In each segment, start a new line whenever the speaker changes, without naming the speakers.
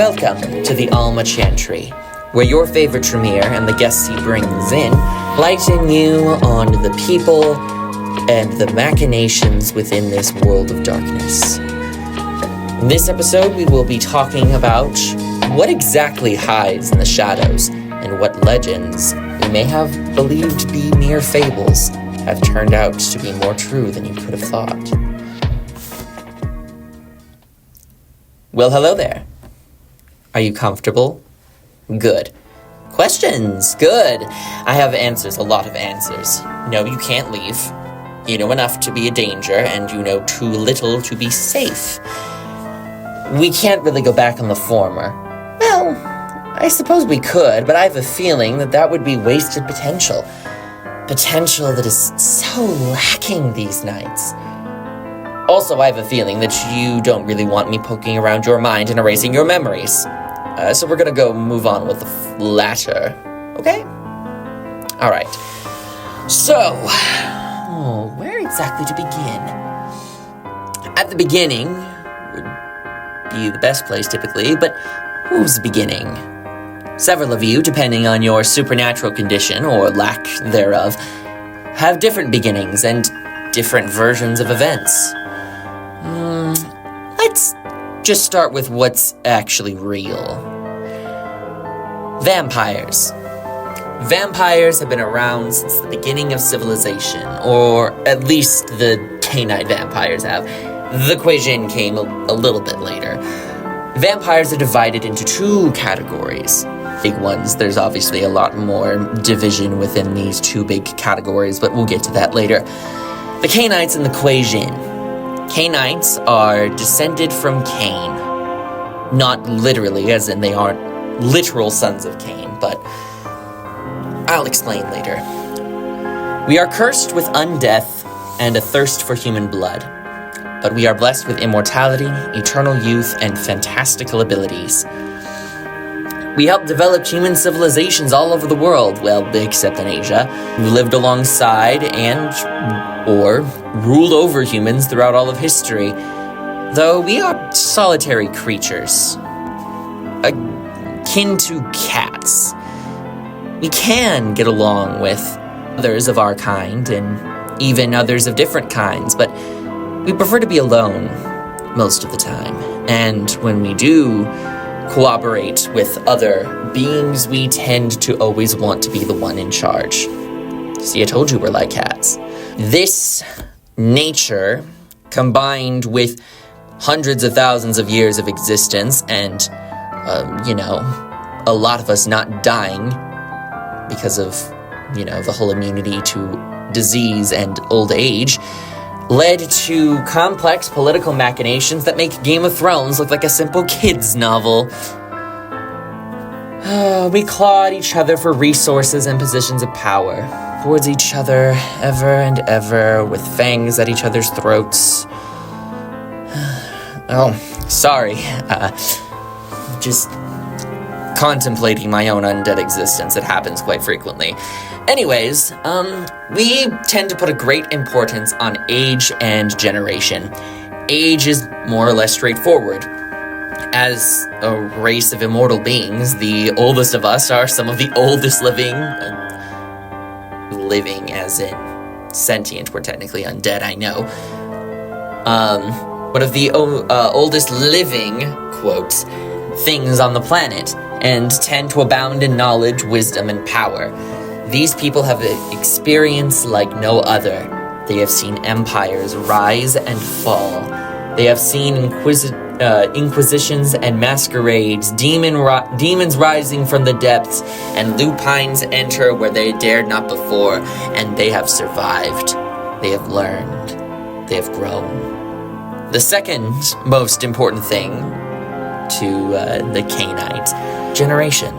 Welcome to the Alma Chantry, where your favorite Tremere and the guests he brings in lighten you on the people and the machinations within this world of darkness. In this episode, we will be talking about what exactly hides in the shadows and what legends we may have believed to be mere fables have turned out to be more true than you could have thought. Well, hello there. Are you comfortable? Good. Questions? Good. I have answers, a lot of answers. No, you can't leave. You know enough to be a danger, and you know too little to be safe. We can't really go back on the former. Well, I suppose we could, but I have a feeling that would be wasted potential. Potential that is so lacking these nights. Also, I have a feeling that you don't really want me poking around your mind and erasing your memories. So we're gonna move on with the latter, okay? Alright. So, where exactly to begin? At the beginning would be the best place typically, but who's beginning? Several of you, depending on your supernatural condition or lack thereof, have different beginnings and different versions of events. Let's just start with what's actually real. Vampires. Vampires have been around since the beginning of civilization, or at least the canine vampires have. The Quajin came a little bit later. Vampires are divided into two categories. Big ones. There's obviously a lot more division within these two big categories, but we'll get to that later. The Cainites and the Quajin. Cainites are descended from Cain. Not literally, as in they aren't literal sons of Cain, but I'll explain later. We are cursed with undeath and a thirst for human blood, but we are blessed with immortality, eternal youth, and fantastical abilities. We helped develop human civilizations all over the world, well, except in Asia, who lived alongside or ruled over humans throughout all of history, though we are solitary creatures, akin to cats. We can get along with others of our kind, and even others of different kinds, but we prefer to be alone most of the time, and when we do cooperate with other beings, we tend to always want to be the one in charge. See, I told you we're like cats. This nature, combined with hundreds of thousands of years of existence and, a lot of us not dying because of, the whole immunity to disease and old age, led to complex political machinations that make Game of Thrones look like a simple kid's novel. We claw at each other for resources and positions of power, towards each other ever and ever, with fangs at each other's throats. Oh, sorry. Just contemplating my own undead existence. It happens quite frequently. Anyways, we tend to put a great importance on age and generation. Age is more or less straightforward. As a race of immortal beings, the oldest of us are some of the oldest living as in sentient. We're technically undead, I know. One of the oldest living, quotes, things on the planet, and tend to abound in knowledge, wisdom, and power. These people have experience like no other. They have seen empires rise and fall. They have seen inquisitions and masquerades, demons rising from the depths, and lupines enter where they dared not before, and they have survived. They have learned. They have grown. The second most important thing to the Cainite generation.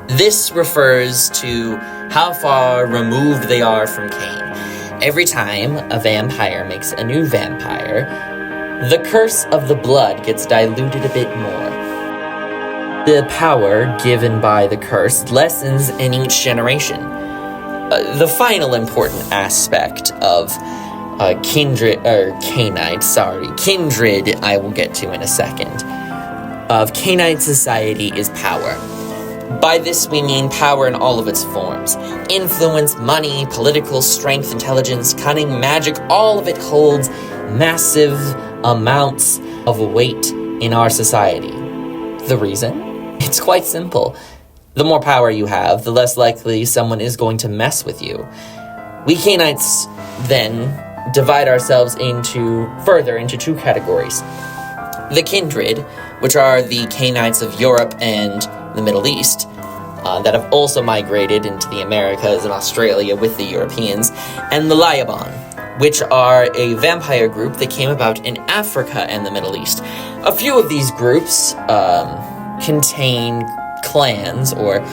This refers to how far removed they are from Cain. Every time a vampire makes a new vampire, the curse of the blood gets diluted a bit more. The power given by the curse lessens in each generation. The final important aspect of kindred, I will get to in a second. of canine society is power. By this we mean power in all of its forms. Influence, money, political strength, intelligence, cunning, magic, all of it holds massive amounts of weight in our society. The reason? It's quite simple. The more power you have, the less likely someone is going to mess with you. We canines then divide ourselves into two categories. The kindred, which are the canines of Europe and the Middle East, that have also migrated into the Americas and Australia with the Europeans, and the Liaban, which are a vampire group that came about in Africa and the Middle East. A few of these groups contain clans or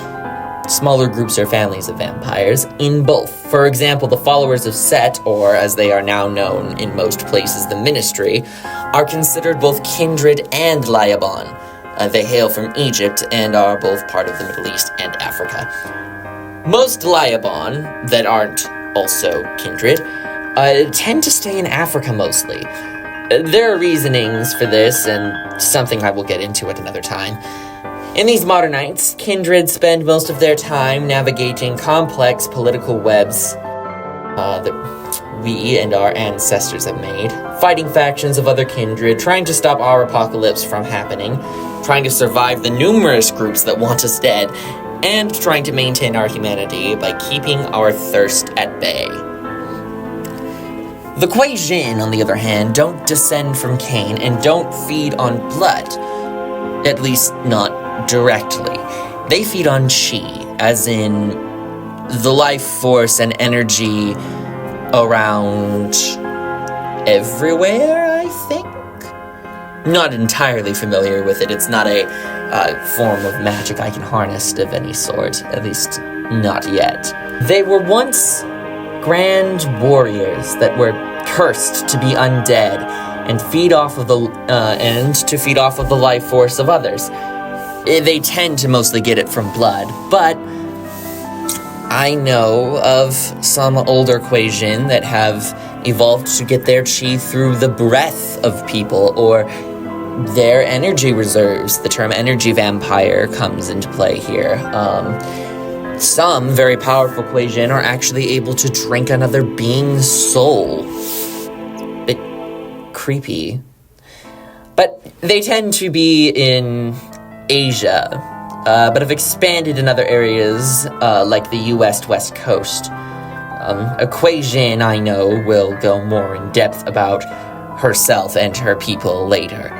smaller groups or families of vampires in both. For example, the followers of Set, or as they are now known in most places, the Ministry, are considered both kindred and Liaban. They hail from Egypt and are both part of the Middle East and Africa. Most Liaban that aren't also kindred tend to stay in Africa mostly. There are reasonings for this, and something I will get into at another time. In these modern nights, kindred spend most of their time navigating complex political webs that we and our ancestors have made, fighting factions of other kindred, trying to stop our apocalypse from happening, trying to survive the numerous groups that want us dead, and trying to maintain our humanity by keeping our thirst at bay. The Kuei-jin, on the other hand, don't descend from Cain and don't feed on blood, at least not directly. They feed on chi, as in the life force and energy around everywhere, I think? Not entirely familiar with it. It's not a form of magic I can harness of any sort, at least not yet. They were once grand warriors that were cursed to be undead and feed off of the life force of others. They tend to mostly get it from blood, but I know of some older Kuei-jin that have evolved to get their chi through the breath of people or their energy reserves. The term energy vampire comes into play here. Some very powerful Kuei-jin are actually able to drink another being's soul. Bit creepy. But they tend to be in Asia, but have expanded in other areas, like the U.S. West Coast. A Kuei-jin I know will go more in depth about herself and her people later.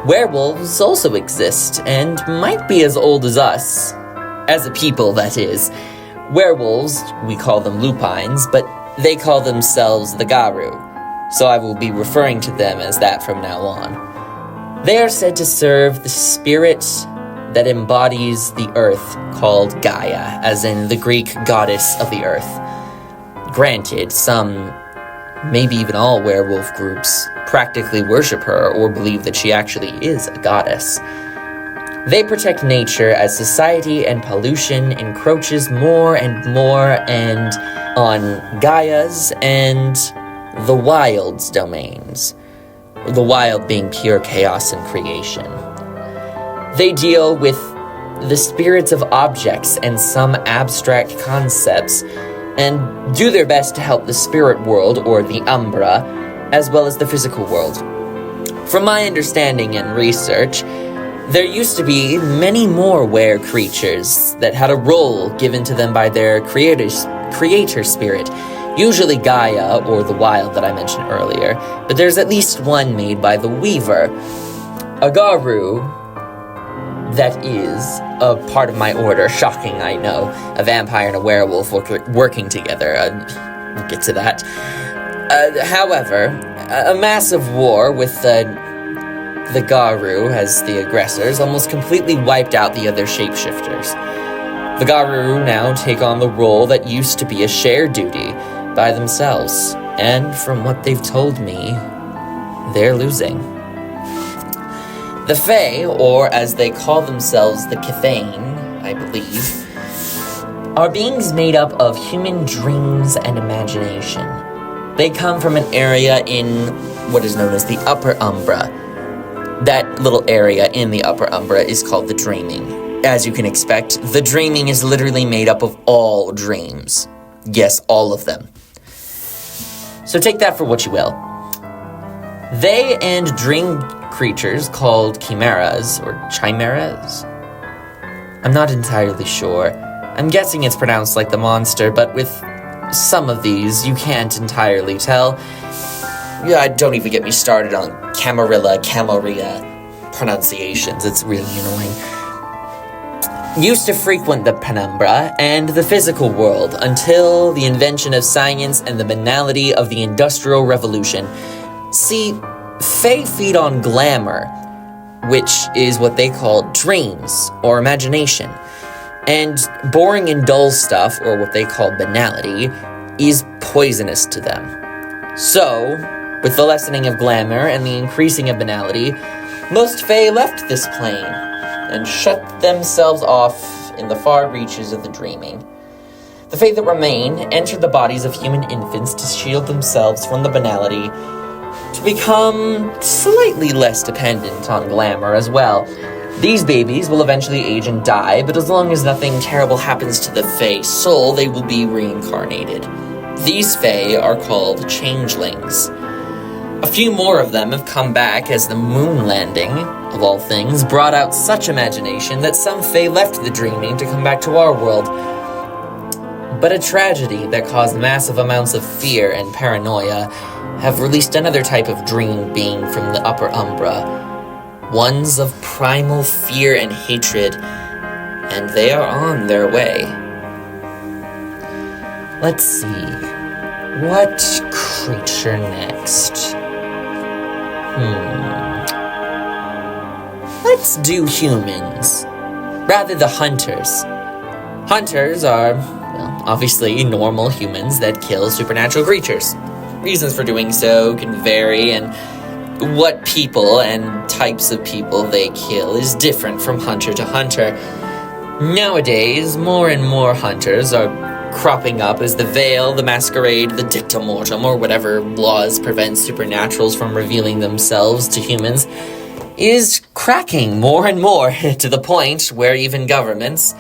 Werewolves also exist, and might be as old as us. As a people, that is. Werewolves, we call them lupines, but they call themselves the Garu, so I will be referring to them as that from now on. They are said to serve the spirit that embodies the earth, called Gaia, as in the Greek goddess of the earth. Granted, some, maybe even all werewolf groups practically worship her or believe that she actually is a goddess. They protect nature as society and pollution encroaches more and more and on Gaia's and the wild's domains. The wild being pure chaos and creation. They deal with the spirits of objects and some abstract concepts, and do their best to help the spirit world, or the Umbra, as well as the physical world. From my understanding and research, there used to be many more were creatures that had a role given to them by their creator spirit, usually Gaia or the wild that I mentioned earlier, but there's at least one made by the Weaver. A Garu that is a part of my order. Shocking, I know. A vampire and a werewolf working together. We'll get to that. However, a massive war with the Garu as the aggressors almost completely wiped out the other shapeshifters. The Garu now take on the role that used to be a shared duty by themselves, and from what they've told me, they're losing. The Fae, or as they call themselves, the Cathane, I believe, are beings made up of human dreams and imagination. They come from an area in what is known as the Upper Umbra. That little area in the upper umbra is called the dreaming. As you can expect, the dreaming is literally made up of all dreams. Yes, all of them. So take that for what you will. They and dream creatures called chimeras, or chimeras? I'm not entirely sure. I'm guessing it's pronounced like the monster, but with some of these, you can't entirely tell. Yeah, don't even get me started on camarilla pronunciations. It's really annoying. Used to frequent the penumbra and the physical world until the invention of science and the banality of the Industrial Revolution. See, Fae feed on glamour, which is what they call dreams or imagination. And boring and dull stuff, or what they call banality, is poisonous to them. So, with the lessening of glamour and the increasing of banality, most Fae left this plane and shut themselves off in the far reaches of the dreaming. The Fae that remain enter the bodies of human infants to shield themselves from the banality, to become slightly less dependent on glamour as well. These babies will eventually age and die, but as long as nothing terrible happens to the Fae soul, they will be reincarnated. These Fae are called changelings. A few more of them have come back as the moon landing, of all things, brought out such imagination that some Fae left the dreaming to come back to our world. But a tragedy that caused massive amounts of fear and paranoia have released another type of dream being from the upper umbra, ones of primal fear and hatred, and they are on their way. Let's see, what creature next? Let's do humans, rather the hunters. Hunters are, well, obviously normal humans that kill supernatural creatures. Reasons for doing so can vary, and what people and types of people they kill is different from hunter to hunter. Nowadays, more and more hunters are cropping up as the veil, the masquerade, the dicta mortem, or whatever laws prevent supernaturals from revealing themselves to humans, is cracking more and more to the point where even governments,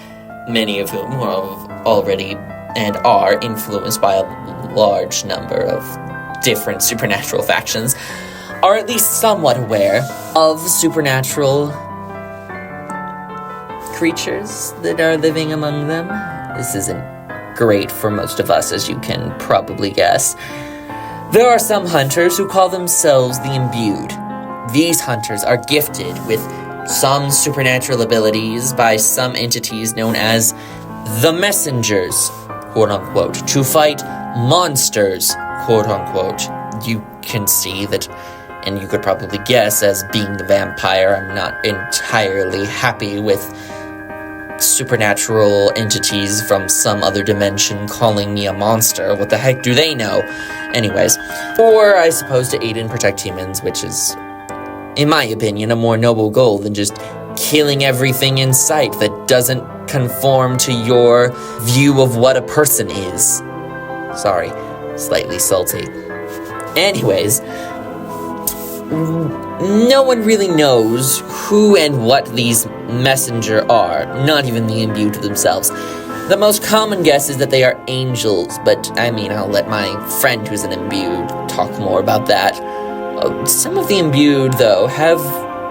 many of whom are already and are influenced by a large number of different supernatural factions, are at least somewhat aware of supernatural creatures that are living among them. This isn't great for most of us, as you can probably guess. There are some hunters who call themselves the imbued. These hunters are gifted with some supernatural abilities by some entities known as the messengers, quote-unquote, to fight monsters, quote-unquote. You can see that, and you could probably guess, as being the vampire, I'm not entirely happy with supernatural entities from some other dimension calling me a monster. What the heck do they know? Anyways, or I suppose to aid and protect humans, which is, in my opinion, a more noble goal than just killing everything in sight that doesn't conform to your view of what a person is. Sorry, slightly salty. Anyways, no one really knows who and what these messenger are, not even the imbued themselves. The most common guess is that they are angels, but I mean, I'll let my friend who's an imbued talk more about that. Some of the imbued, though, have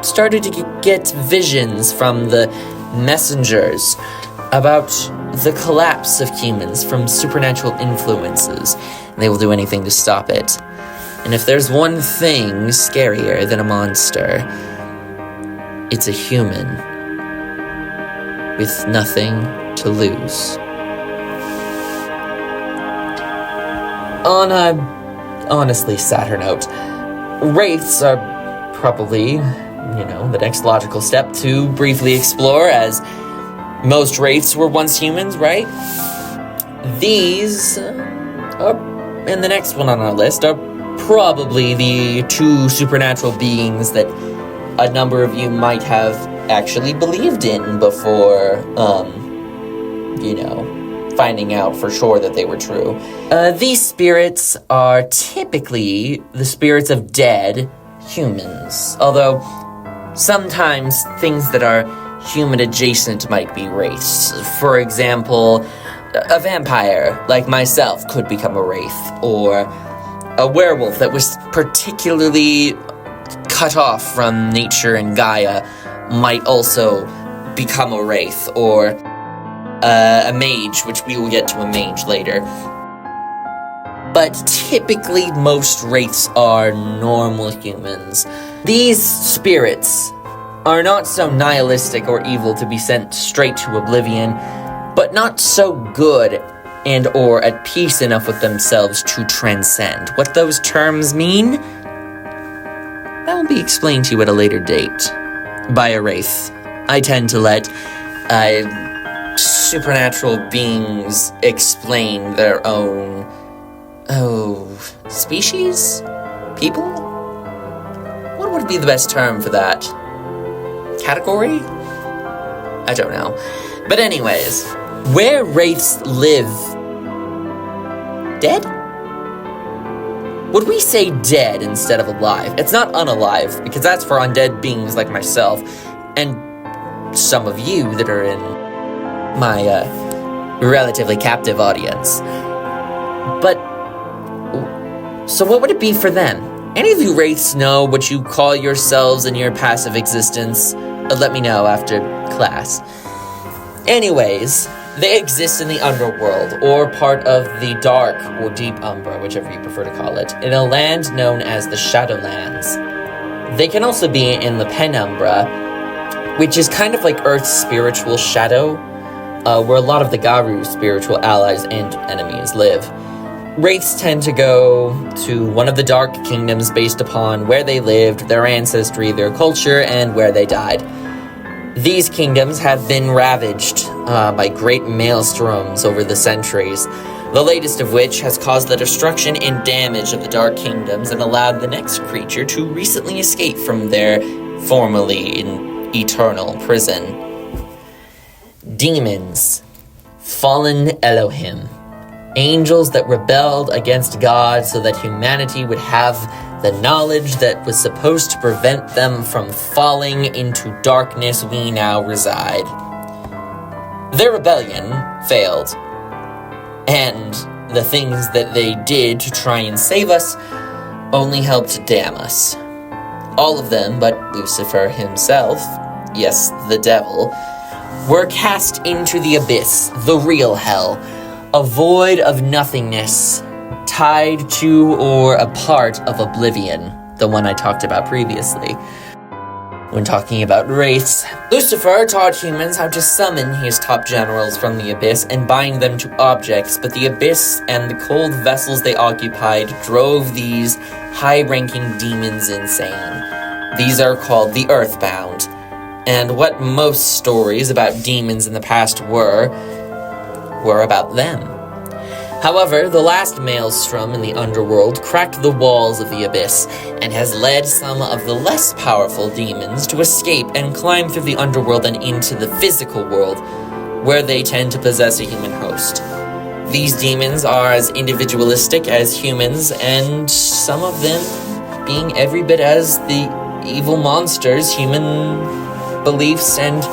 started to get visions from the messengers about the collapse of humans from supernatural influences. They will do anything to stop it. And if there's one thing scarier than a monster, it's a human with nothing to lose. On a honestly sadder note, wraiths are probably, the next logical step to briefly explore, as most wraiths were once humans, right? These and the next one on our list are probably the two supernatural beings that a number of you might have actually believed in before, finding out for sure that they were true. These spirits are typically the spirits of dead humans, although Sometimes things that are human adjacent might be wraiths. For example, a vampire like myself could become a wraith, or a werewolf that was particularly cut off from nature and Gaia might also become a wraith, or a mage, which we will get to a mage later. But typically, most wraiths are normal humans. These spirits are not so nihilistic or evil to be sent straight to oblivion, but not so good and or at peace enough with themselves to transcend. What those terms mean? That will be explained to you at a later date by a wraith. I tend to let supernatural beings explain their own, species? People? What would be the best term for that? Category? I don't know. But anyways, where wraiths live... Dead? Would we say dead instead of alive? It's not unalive, because that's for undead beings like myself, and some of you that are in my, relatively captive audience. But, so what would it be for them? Any of you wraiths know what you call yourselves in your passive existence? Let me know after class. Anyways, they exist in the underworld, or part of the dark or deep umbra, whichever you prefer to call it, in a land known as the Shadowlands. They can also be in the penumbra, which is kind of like Earth's spiritual shadow, where a lot of the Garu's spiritual allies and enemies live. Wraiths tend to go to one of the dark kingdoms based upon where they lived, their ancestry, their culture, and where they died. These kingdoms have been ravaged by great maelstorms over the centuries, the latest of which has caused the destruction and damage of the Dark Kingdoms and allowed the next creature to recently escape from their formerly eternal prison. Demons. Fallen Elohim. Angels that rebelled against God so that humanity would have the knowledge that was supposed to prevent them from falling into darkness we now reside. Their rebellion failed, and the things that they did to try and save us only helped damn us. All of them but Lucifer himself, yes, the devil, were cast into the abyss, the real hell, a void of nothingness, tied to or a part of oblivion, the one I talked about previously. When talking about wraiths, Lucifer taught humans how to summon his top generals from the abyss and bind them to objects, but the abyss and the cold vessels they occupied drove these high-ranking demons insane. These are called the Earthbound, and what most stories about demons in the past were about them. However, the last maelstrom in the underworld cracked the walls of the abyss and has led some of the less powerful demons to escape and climb through the underworld and into the physical world, where they tend to possess a human host. These demons are as individualistic as humans, and some of them being every bit as the evil monsters human beliefs and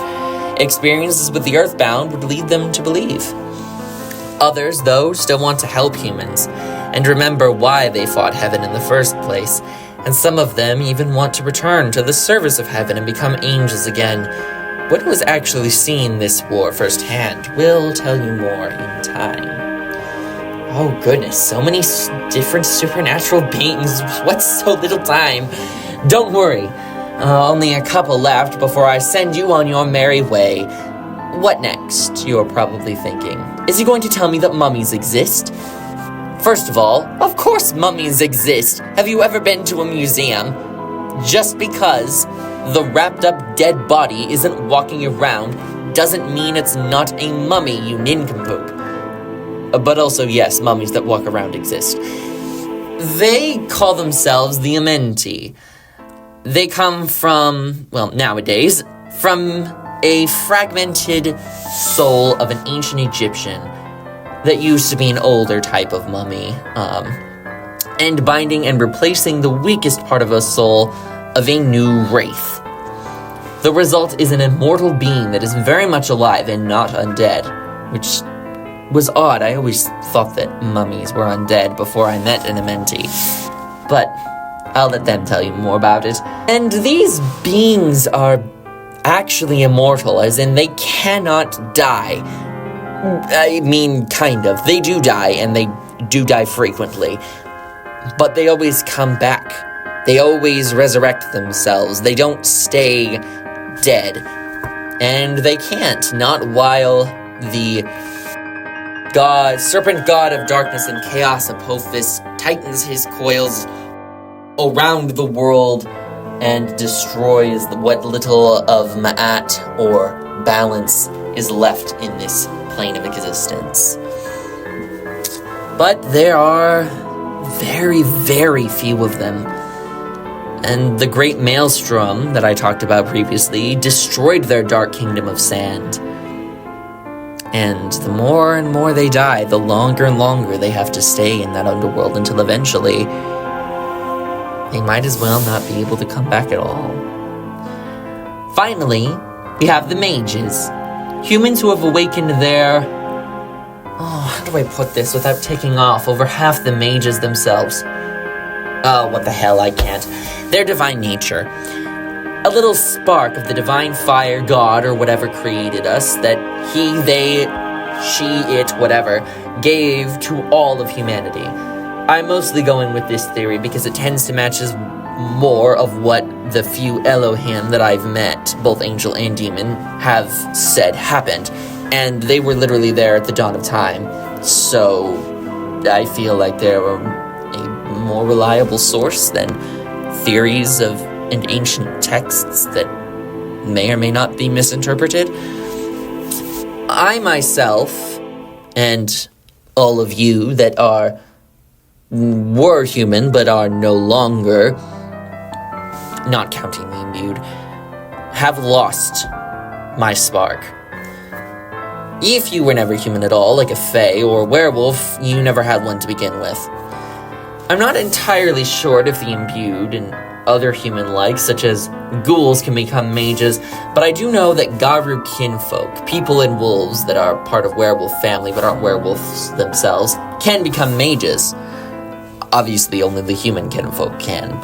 experiences with the Earthbound would lead them to believe. Others, though, still want to help humans and remember why they fought heaven in the first place, and some of them even want to return to the service of heaven and become angels again. What was actually seen this war firsthand will tell you more in time. Oh goodness, so many different supernatural beings, what's so little time? Don't worry, only a couple left before I send you on your merry way. What next, you're probably thinking. Is he going to tell me that mummies exist? First of all, of course mummies exist. Have you ever been to a museum? Just because the wrapped up dead body isn't walking around doesn't mean it's not a mummy, you nincompoop. But also, yes, mummies that walk around exist. They call themselves the Amenti. They come from, well, nowadays, from a fragmented soul of an ancient Egyptian that used to be an older type of mummy, and binding and replacing the weakest part of a soul of a new wraith. The result is an immortal being that is very much alive and not undead, which was odd. I always thought that mummies were undead before I met an Amenti, but I'll let them tell you more about it. And these beings are actually immortal, as in they cannot die. I mean, kind of. They do die, and they do die frequently, but they always come back. They always resurrect themselves. They don't stay dead, and they can't, not while the serpent god of darkness and chaos, Apophis, tightens his coils around the world and destroys what little of Ma'at or balance is left in this plane of existence. But there are very, very few of them. And the great maelstrom that I talked about previously destroyed their dark kingdom of sand. And the more and more they die, the longer and longer they have to stay in that underworld until eventually they might as well not be able to come back at all. Finally, we have the mages. Humans who have awakened their... how do I put this without taking off over half the mages themselves? Oh, what the hell, I can't. Their divine nature. A little spark of the divine fire god or whatever created us that he, they, she, it, whatever, gave to all of humanity. I'm mostly going with this theory because it tends to match more of what the few Elohim that I've met, both angel and demon, have said happened. And they were literally there at the dawn of time. So I feel like they're a more reliable source than theories of and ancient texts that may or may not be misinterpreted. I myself, and all of you that were human but are no longer, not counting the imbued, have lost my spark. If you were never human at all, like a fae or a werewolf, you never had one to begin with. I'm not entirely sure if the imbued and other human-like, such as ghouls, can become mages, but I do know that Garu kinfolk, people and wolves that are part of werewolf family but aren't werewolves themselves, can become mages. Obviously, only the human kinfolk can,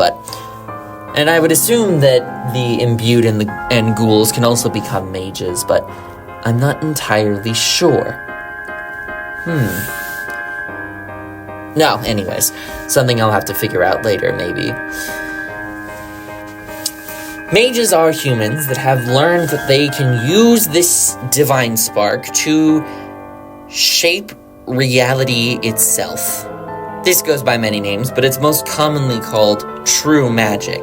and I would assume that the imbued and ghouls can also become mages, but I'm not entirely sure. No, anyways, something I'll have to figure out later, maybe. Mages are humans that have learned that they can use this divine spark to shape reality itself. This goes by many names, but it's most commonly called true magic,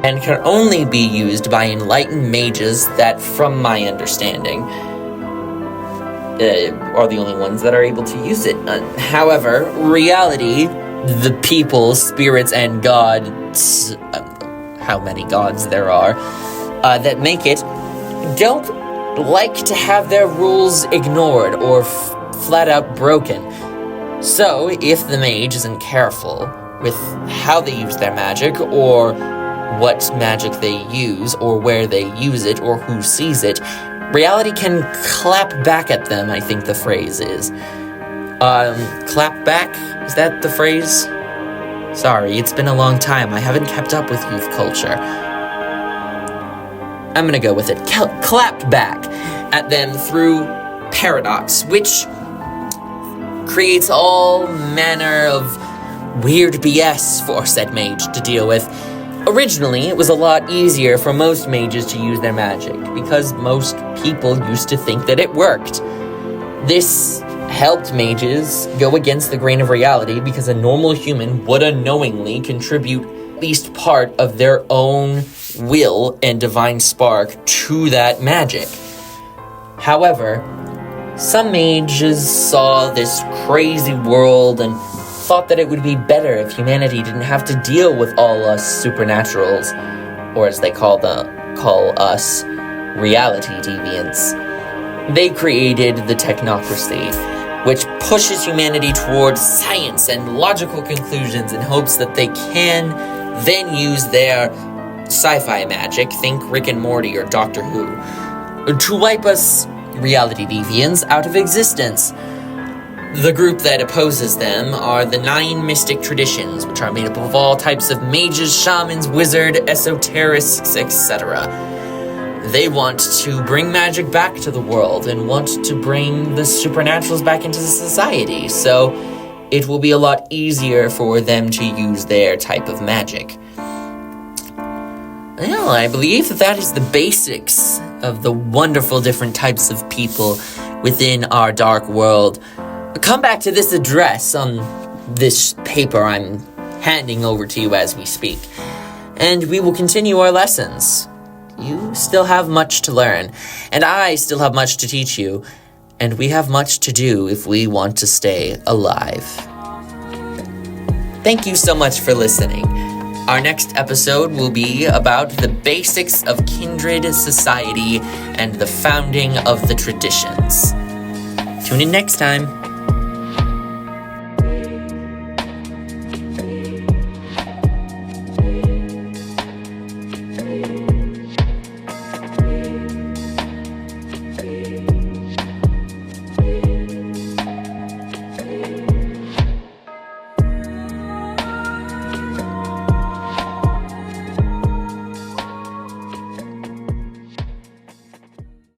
and can only be used by enlightened mages that, from my understanding, are the only ones that are able to use it. However, reality, the people, spirits, and gods, how many gods there are, that make it, don't like to have their rules ignored or flat out broken. So, if the mage isn't careful with how they use their magic, or what magic they use, or where they use it, or who sees it, reality can clap back at them, I think the phrase is. Clap back? Is that the phrase? Sorry, it's been a long time. I haven't kept up with youth culture. I'm gonna go with it. Clapped back at them through paradox, which creates all manner of weird BS for said mage to deal with. Originally, it was a lot easier for most mages to use their magic, because most people used to think that it worked. This helped mages go against the grain of reality, because a normal human would unknowingly contribute at least part of their own will and divine spark to that magic. However, some mages saw this crazy world and thought that it would be better if humanity didn't have to deal with all us supernaturals, or as they call us, reality deviants. They created the technocracy, which pushes humanity towards science and logical conclusions in hopes that they can then use their sci-fi magic, think Rick and Morty or Doctor Who, to wipe us reality deviants out of existence. The group that opposes them are the 9 mystic traditions, which are made up of all types of mages, shamans, wizards, esoterics, etc. They want to bring magic back to the world and want to bring the supernaturals back into society, so it will be a lot easier for them to use their type of magic. Well, I believe that is the basics of the wonderful different types of people within our dark world. Come back to this address on this paper I'm handing over to you as we speak, and we will continue our lessons. You still have much to learn, and I still have much to teach you, and we have much to do if we want to stay alive. Thank you so much for listening. Our next episode will be about the basics of kindred society and the founding of the traditions. Tune in next time.